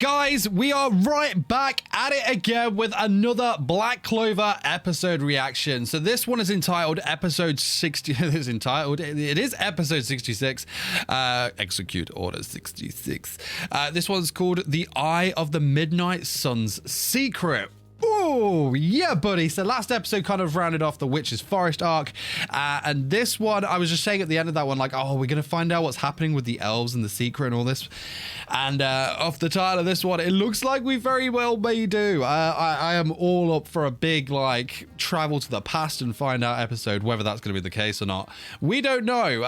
Guys, we are right back at it again with another Black Clover episode reaction. So this one is entitled episode 60. It is episode 66. Execute order 66. This one's called The Eye of the Midnight Sun's Secret. Oh, yeah, buddy. So last episode kind of rounded off the Witch's Forest arc. And this one, I was just saying at the end of that one, like, oh, we're going to find out what's happening with the elves and the secret and all this. And off the title of this one, it looks like we very well may do. I am all up for a big, like, travel to the past and find out episode, whether that's going to be the case or not. We don't know.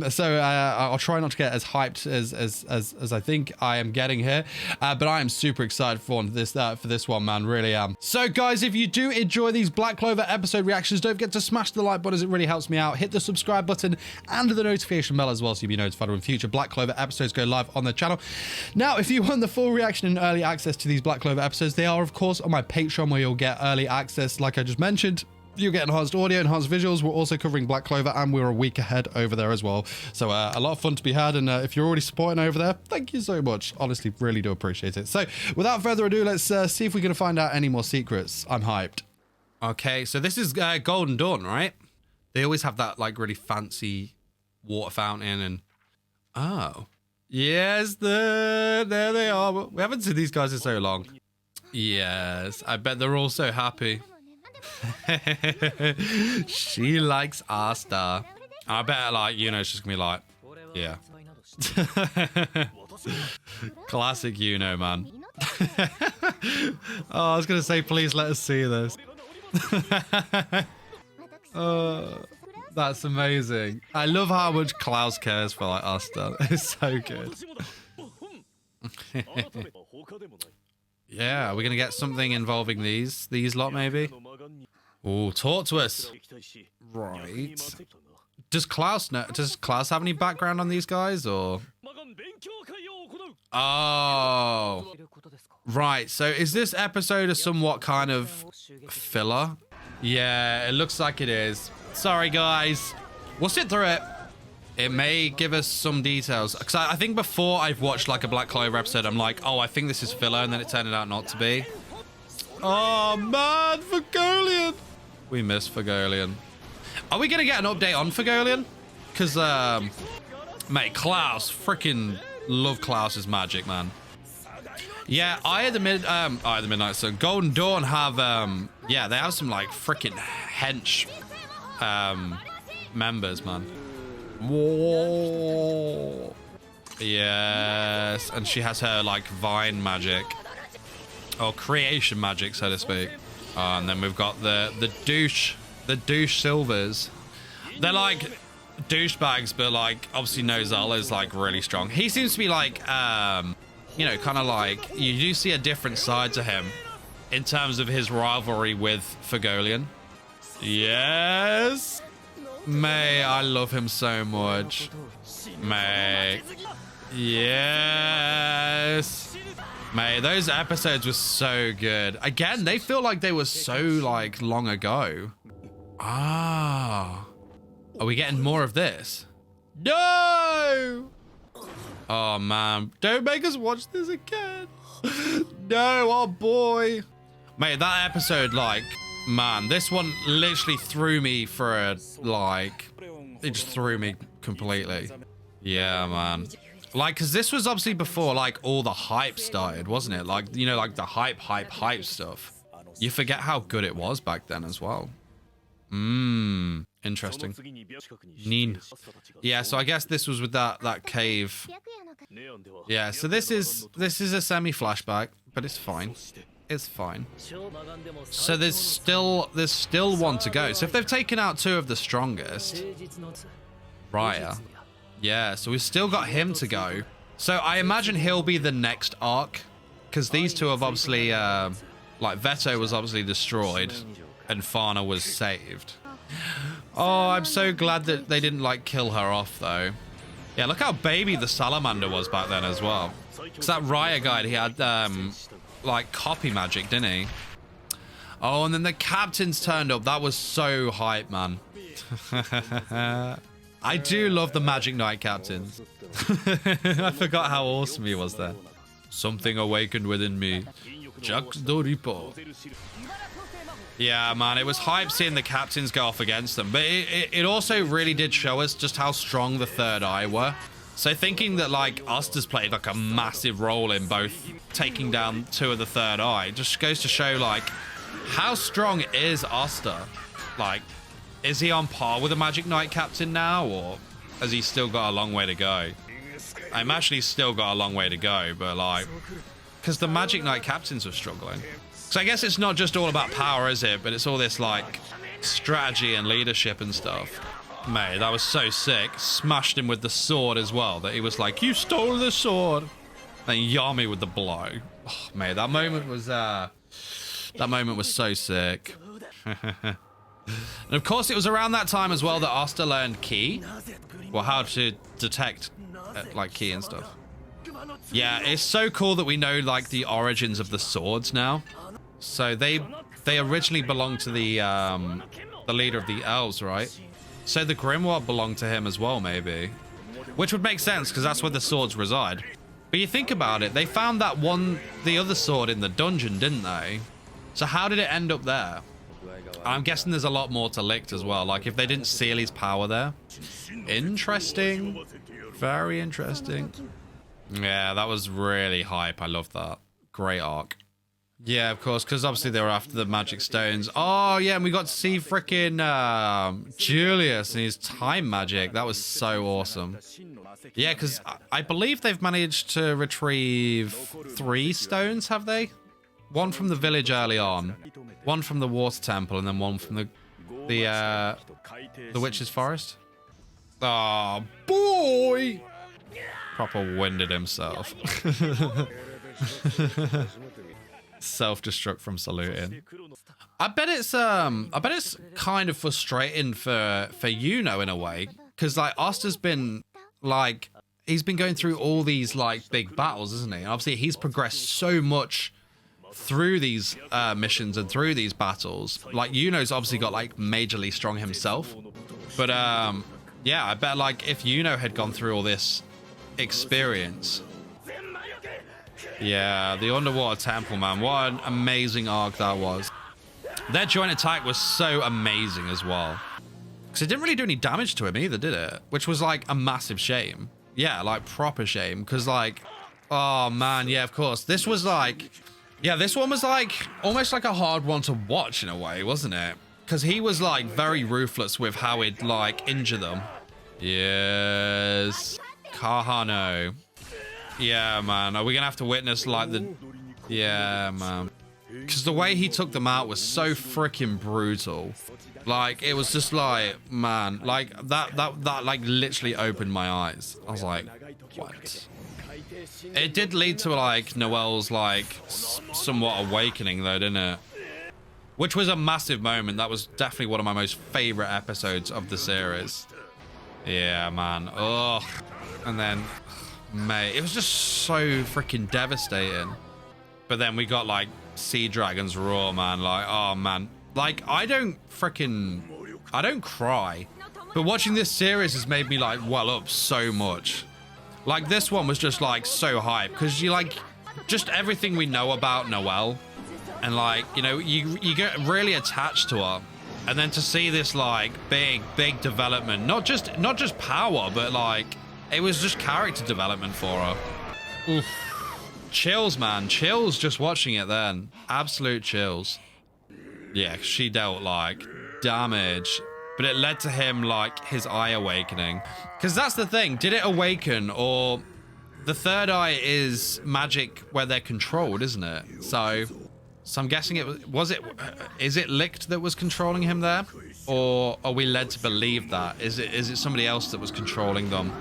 So I'll try not to get as hyped as I think I am getting here. But I am super excited for this one, man. Really am. So guys, if you do enjoy these Black Clover episode reactions, don't forget to smash the like button as it really helps me out. Hit the subscribe button and the notification bell as well so you'll be notified when future Black Clover episodes go live on the channel. Now, if you want the full reaction and early access to these Black Clover episodes, they are of course on my Patreon, where you'll get early access like I just mentioned. You'll get enhanced audio, enhanced visuals. We're also covering Black Clover and we're a week ahead over there as well. So a lot of fun to be had. And if you're already supporting over there, thank you so much. Honestly, really do appreciate it. So without further ado, let's see if we can find out any more secrets. I'm hyped. Okay, so this is Golden Dawn, right? They always have that like really fancy water fountain and... Oh. Yes, there they are. We haven't seen these guys in so long. Yes, I bet they're all so happy. She likes our star. I bet, like, you know, she's gonna be like, yeah. Classic, you know, man. Oh, I was gonna say, please let us see this. That's amazing. I love how much Klaus cares for like Asta. It's so good. Yeah, are we gonna get something involving these lot maybe? Oh, talk to us. Right. Does Klaus have any background on these guys or? Oh. Right, so is this episode a somewhat kind of filler? Yeah, it looks like it is. Sorry guys. We'll sit through it. It may give us some details. Because I think before I've watched like a Black Clover episode, I'm like, oh, I think this is filler, and then it turned out not to be. Oh man, Fagolian. We miss Fagolian. Are we gonna get an update on Fagolian? Because mate, Klaus, freaking love Klaus's magic, man. Yeah, Eye of the Midnight Sun. Golden Dawn have yeah, they have some like freaking hench members, man. Whoa. Yes, and she has her like vine magic, or creation magic, so to speak. And then we've got the douche silvers. They're like douchebags, but like obviously Nozella's like really strong. He seems to be like you know, kind of like, you do see a different side to him in terms of his rivalry with Fagolian. Yes. May, I love him so much. May. Yes. May, those episodes were so good. Again, they feel like they were so like long ago. Ah. Are we getting more of this? No! Oh man, don't make us watch this again. No, oh boy. Mate, that episode, like, man, this one literally threw me for a, like, it just threw me completely. Yeah, man. Like, because this was obviously before, like, all the hype started, wasn't it? Like, you know, like the hype stuff. You forget how good it was back then as well. Interesting. Neen. Yeah, so I guess this was with that cave. Yeah, so this is a semi-flashback, but it's fine. It's fine. So there's still one to go. So if they've taken out two of the strongest, Raya. Yeah, so we've still got him to go. So I imagine he'll be the next arc, because these two have obviously, like Veto was obviously destroyed, and Fana was saved. Oh, I'm so glad that they didn't like kill her off though. Yeah, look how baby the salamander was back then as well. Because that Raya guy, he had like copy magic, didn't he? Oh, and then the captains turned up. That was so hype, man. I do love the Magic Knight captains. I forgot how awesome he was there. Something awakened within me. Jack Doripo. Yeah, man, it was hype seeing the captains go off against them. But it also really did show us just how strong the Third Eye were. So thinking that, like, Asta's played, like, a massive role in both taking down 2 of the Third Eye just goes to show, like, how strong is Asta? Like, is he on par with the Magic Knight captain now, or has he still got a long way to go? I'm actually still got a long way to go, but, like, because the Magic Knight captains are struggling. So I guess it's not just all about power, is it? But it's all this, like, strategy and leadership and stuff. Mate, that was so sick. Smashed him with the sword as well. That he was like, you stole the sword. And Yami with the blow. Oh, mate, that moment was so sick. And of course, it was around that time as well that Asta learned Ki. Well, how to detect, like, Ki and stuff. Yeah, it's so cool that we know, like, the origins of the swords now. So they originally belonged to the leader of the elves, right? So the grimoire belonged to him as well, maybe. Which would make sense, because that's where the swords reside. But you think about it, they found the other sword in the dungeon, didn't they? So how did it end up there? I'm guessing there's a lot more to Licht as well. Like, if they didn't seal his power there. Interesting. Very interesting. Yeah, that was really hype. I love that. Great arc. Yeah, of course, because obviously they were after the magic stones. Oh, yeah, and we got to see freaking Julius and his time magic. That was so awesome. Yeah, because I believe they've managed to retrieve 3 stones, have they? 1 from the village early on, 1 from the water temple, and then 1 from the witch's forest. Oh, boy! Proper winded himself. Self-destruct from saluting. I bet it's kind of frustrating for Yuno in a way, because like Asta's been like, he's been going through all these like big battles, isn't he? And obviously he's progressed so much through these missions and through these battles. Like Yuno's obviously got like majorly strong himself, but yeah, I bet like if Yuno had gone through all this experience. Yeah, the underwater temple, man. What an amazing arc that was. Their joint attack was so amazing as well. Because it didn't really do any damage to him either, did it? Which was like a massive shame. Yeah, like proper shame. Because like, oh man, yeah, of course. This was like, yeah, this one was like almost like a hard one to watch in a way, wasn't it? Because he was like very ruthless with how he'd like injure them. Yes. Kahano. Yeah, man. Are we gonna have to witness like the... Yeah, man. Because the way he took them out was so freaking brutal. Like, it was just like, man, like that like literally opened my eyes. I was like, what? It did lead to like Noelle's like somewhat awakening though, didn't it? Which was a massive moment. That was definitely one of my most favorite episodes of the series. Yeah, man. Oh, and then... Mate, it was just so freaking devastating. But then we got like Sea Dragon's Roar, man. Like, oh man. Like, I don't cry. But watching this series has made me like well up so much. Like this one was just like so hype. Because you like, just everything we know about Noelle. And like, you know, you get really attached to her. And then to see this like big development. Not just power, but like... It was just character development for her. Oof. Chills, man. Chills just watching it then. Absolute chills. Yeah, she dealt, like, damage. But it led to him, like, his eye awakening. Because that's the thing. Did it awaken or... The third eye is magic where they're controlled, isn't it? So I'm guessing it was... Is it Licht that was controlling him there? Or are we led to believe that? Is it somebody else that was controlling them?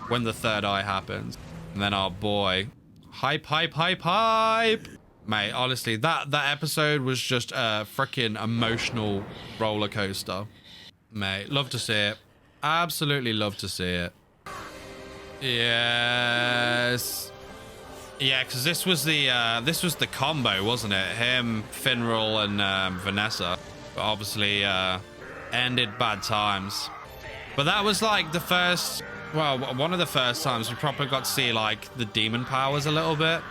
When the third eye happens. And then our boy. Hype. Mate, honestly, that episode was just a freaking emotional roller coaster. Mate, love to see it. Absolutely love to see it. Yes. Yeah, because this was the combo, wasn't it? Him, Finral, and Vanessa. But obviously, ended bad times. But that was like the first... Well, one of the first times we probably got to see, like, the demon powers a little bit.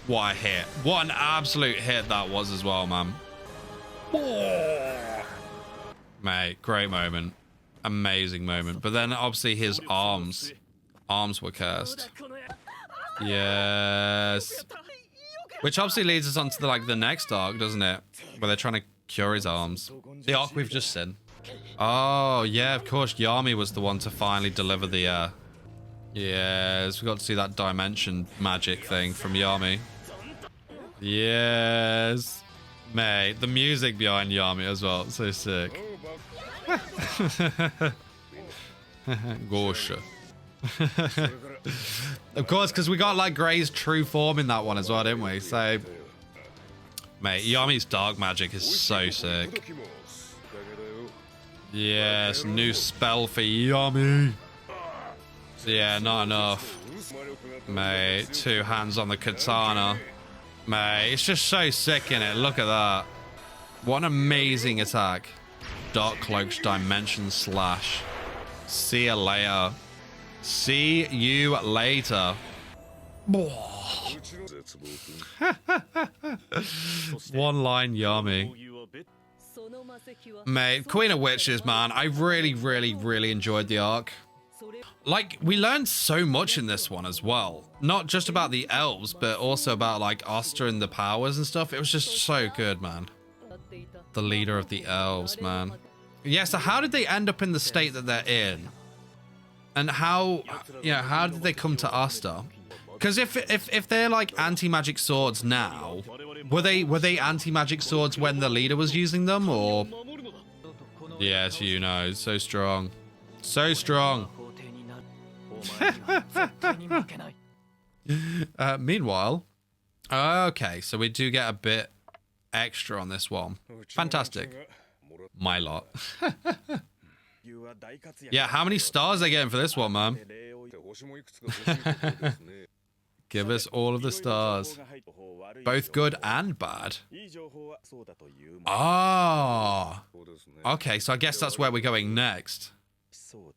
What a hit. What an absolute hit that was as well, man. Oh. Mate, great moment. Amazing moment. But then obviously his arms were cursed. Yes. Which obviously leads us on to the next arc, doesn't it? Where they're trying to cure his arms. The arc we've just seen. Oh, yeah, of course. Yami was the one to finally deliver the... Yes, we got to see that dimension magic thing from Yami. Yes. Mate, the music behind Yami as well. So sick. Gosh. Of course, because we got like Gray's true form in that one as well, didn't we? So, mate, Yami's dark magic is so sick. Yes, new spell for Yami. Yeah, not enough. Mate, 2 hands on the katana. Mate, it's just so sick in it. Look at that. What an amazing attack. Dark Cloak's Dimension Slash. See you later. See you later. One line Yami. Mate, Queen of Witches, man. I really, really, really enjoyed the arc. Like, we learned so much in this one as well. Not just about the elves, but also about, like, Asta and the powers and stuff. It was just so good, man. The leader of the elves, man. Yeah, so how did they end up in the state that they're in? And how, you know, how did they come to Asta? Because if they're, like, anti-magic swords now, were they anti-magic swords when the leader was using them, or... Yes, you know, so strong. So strong. Meanwhile, okay, so we do get a bit extra on this one. Fantastic. My lot. Yeah, how many stars are they getting for this one, man? Give us all of the stars. Both good and bad. Ah. Okay, so I guess that's where we're going next.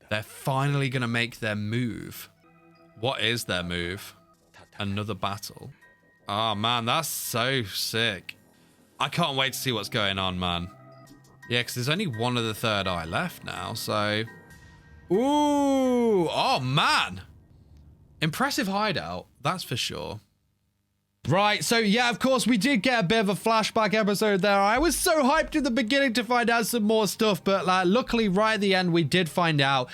They're finally going to make their move. What is their move? Another battle. Oh, man, that's so sick. I can't wait to see what's going on, man. Yeah, because there's only one of the third eye left now, so... Ooh! Oh, man! Impressive hideout, that's for sure. Right, so yeah, of course, we did get a bit of a flashback episode there. I was so hyped in the beginning to find out some more stuff, but luckily, right at the end, we did find out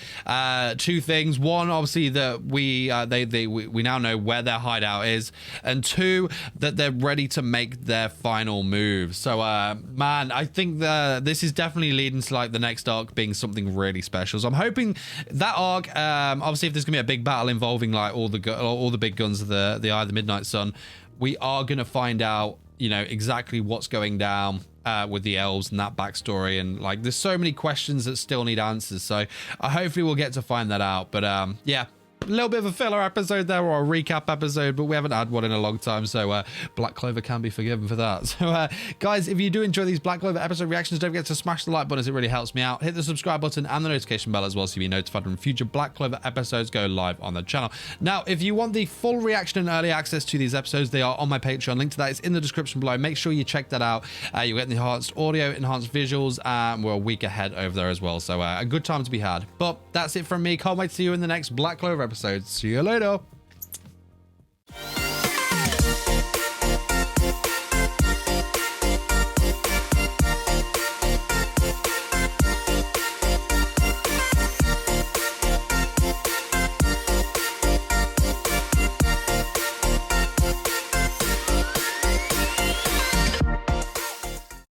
2 things. One, obviously, that we now know where their hideout is, and 2, that they're ready to make their final move. So, man, I think this is definitely leading to like the next arc being something really special. So I'm hoping that arc, obviously, if there's gonna be a big battle involving like all the big guns of the Eye of the Midnight Sun, we are going to find out, you know, exactly what's going down with the elves and that backstory. And like, there's so many questions that still need answers. So hopefully we'll get to find that out. But yeah, a little bit of a filler episode there, or a recap episode, but we haven't had one in a long time. So Black Clover can be forgiven for that. So guys, if you do enjoy these Black Clover episode reactions, don't forget to smash the like button as it really helps me out. Hit the subscribe button and the notification bell as well, so you'll be notified when future Black Clover episodes go live on the channel. Now, if you want the full reaction and early access to these episodes, they are on my Patreon. Link to that is in the description below. Make sure you check that out. You'll get the enhanced audio, enhanced visuals, and we're a week ahead over there as well. So a good time to be had. But that's it from me. Can't wait to see you in the next Black Clover episode. See you later.